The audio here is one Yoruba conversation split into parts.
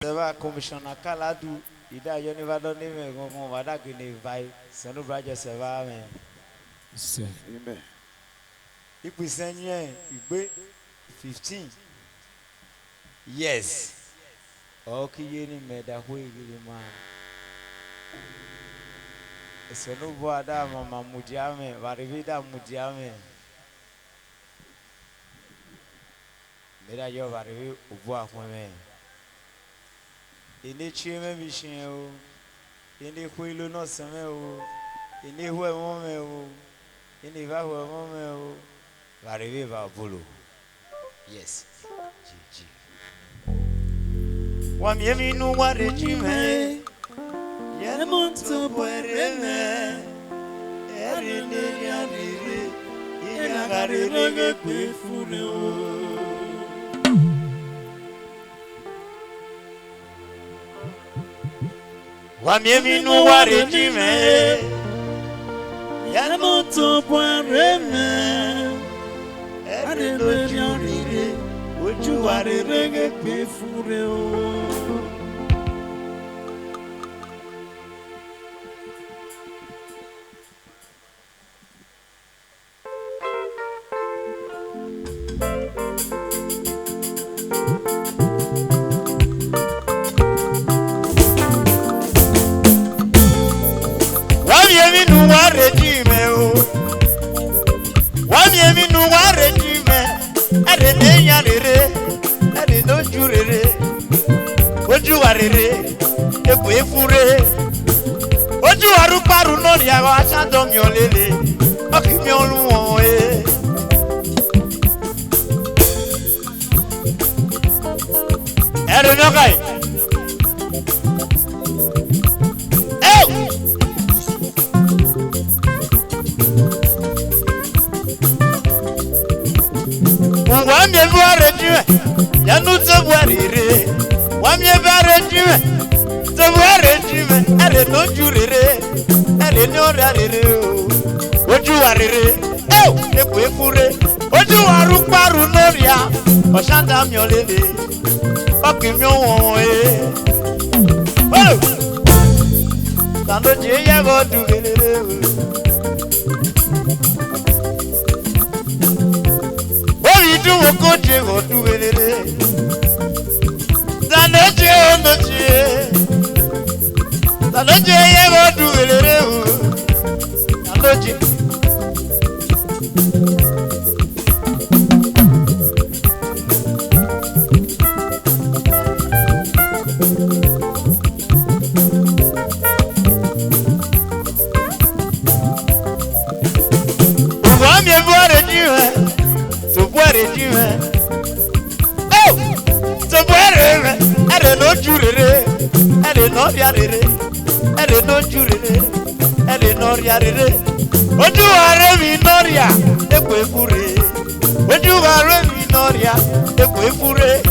Seba Commissioner Kaladu, Ida Yonivado Nime, Wadakini by Sanu Braja Seva. Amen. If we send you 15. Yes. Okay, you made a way, man. Sanu Boada, Mama Mudiame, Varivida Mudiame. Meda yo Varivi Uboa Women. In the Chime Mission, in the Huilu no Sameo, in the Hue Momeo, in the Vahu Momeo, Variva Bulu. Yes. One yemi no what did you make? Yanamonto Puereme, Erin Yaniri, Yanagari Pefunu. Wamiemi no warejime Yanamoto Puereme Erelo Janire Oju warerege pefure o Wamiemi no warejime o Wamiemi no warejime Erele Janire Erelo jurere Oju warere Epo efure Oju aruparu no ri awa asado mi olele Okimi oluwon Ere no kai Wamye bare jiwe yanu tebwarire Wamye bare jiwe tebware jiwe ere no jurire ere no rarire oju warire epo efure oju waru paru noria osanda mi olele okimi won tando je ye go dugelele do a good day or do it. Tanaje ever do it. Tanaje. No jurere, ere no riarere, ere no jurere, ere no riarere. Oju are mi noria, epo efure. Oju are mi noria, epo efure.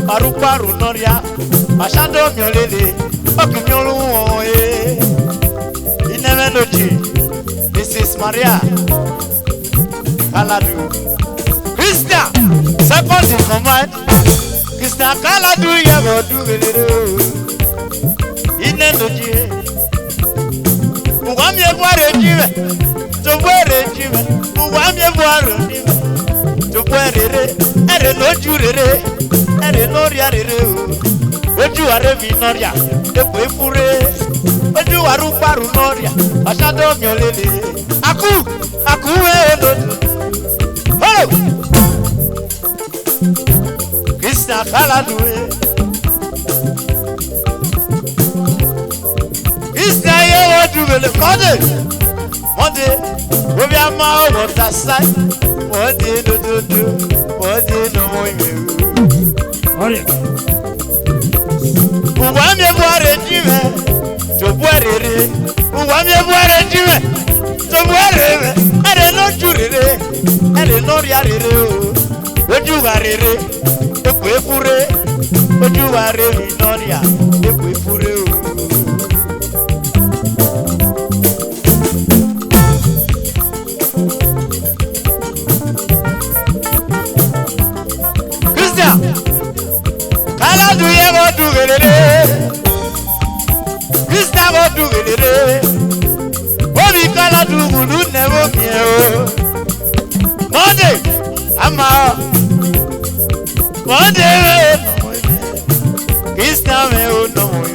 Paru noria, asando mi olele, okimi oluwon Inemeloji, Mrs. Maria, Kaladu, Christian, second in command. Krista Kaladu yego dugelero Ineloji Uwamye bware jiwe Tobwere jiwe Uwamye bware jiwe Tobwere ere no jurere ere no riarere Oju are mi noria epo efure Oju waru paru noria asado mi olele Aku we Krista Kaladu Krista yewo dugele Monday we be ama water side Monday do Monday no mo ime Ore Uwamye bware jiwe to bwarere Uwamye bware jiwe to bwarere ere no jurere ere no riarere Oju warere epo efure oju ware mi noria epo efure Christian Kaladu yego dugelere rere. Obi Kaladu gulu never me. Monday, I'm out. Monday, it's time no more.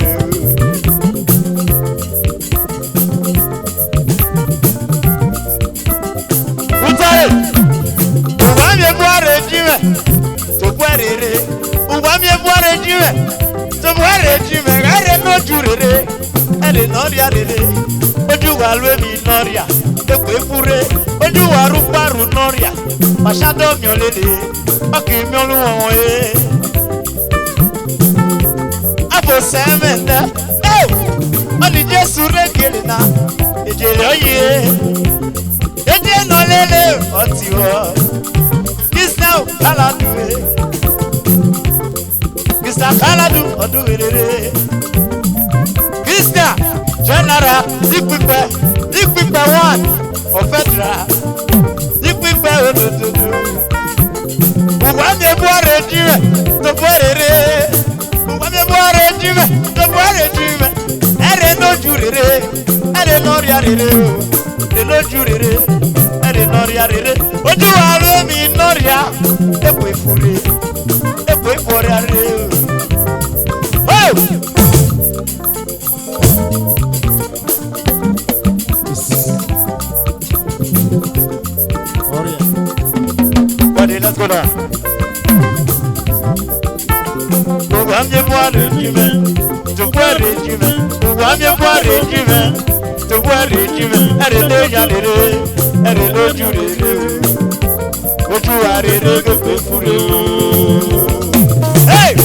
Uwami ebuare jiwe, tubuarere. Uwami ebuare jiwe, tubuare jiwe. Ere no jurere, ere no riarere. Oju walwe mi noria, ekwe fure. Oju waru paru noria, mashado miolele, aki miolu wonwe. Abo semenda, oni Jesu regele na, ejele oye. Eje no lele otiwo. This now Kaladu. Mr. Kaladu oduwere. Mr. General Ikwipe one of Federal. Ikwipe odododo. Uwami ebuare jiwe to borere. Uwami ebuare jiwe to borere. Ere no jurere. Ere no riarere. Ere no jurere. Ere no riarere. Oju aro mi noria. Ekwe fure. Ekwe forare. Oh! Buddy, let's go down. Uwami ebuare jiwe to borere. Uwami ebuare jiwe to borere. Ere no riarere. Ere no jurere. Oju arere ekwe fure. Hey!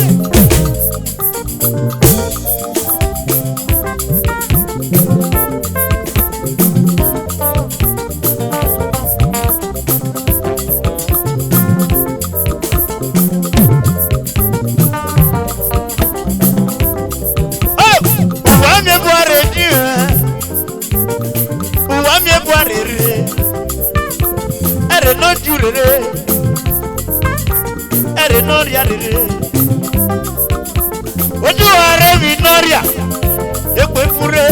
Uwami ebuarere. Ere no jurere. Ere no riarere. Oju are mi noria. Ekwe fure.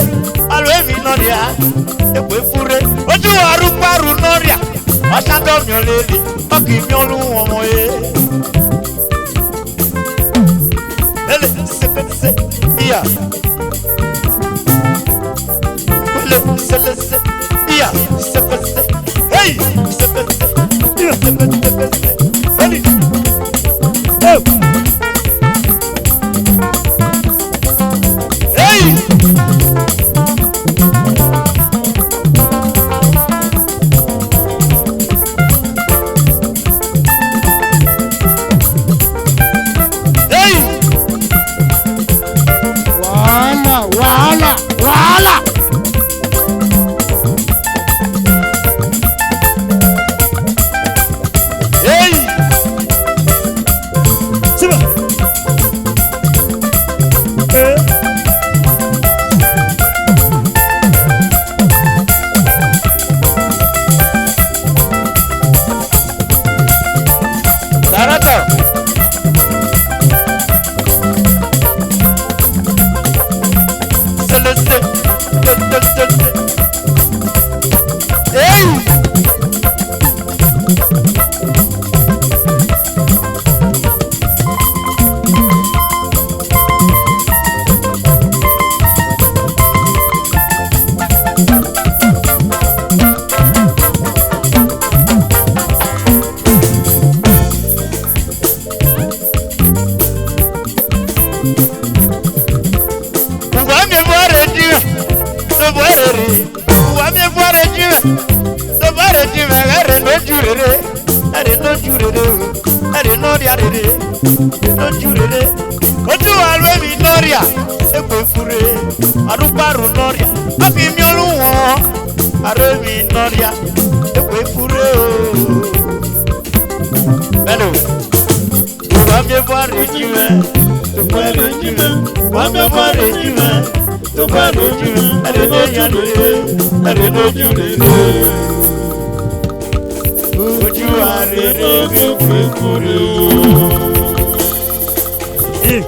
Alwe mi noria. Ekwe fure. Oju aru paru noria. Asado miolele. Oki miolu womoye. Ele se iya. Ele se iya. Se hey se iya se hey oh hey Wala. Hey! Siba. Narata. Oju alwe mi noria. Ekwe fure. Aruparu noria. Abi mi oluwon. Are mi noria. Ekwe fure. Hello. Uwami ebuare jiwe. Tubuare jiwe. Uwami ebuare jiwe. Tubuare jiwe. Are no yarere. Are no jurere. Oju arere ekwe fure. Hey,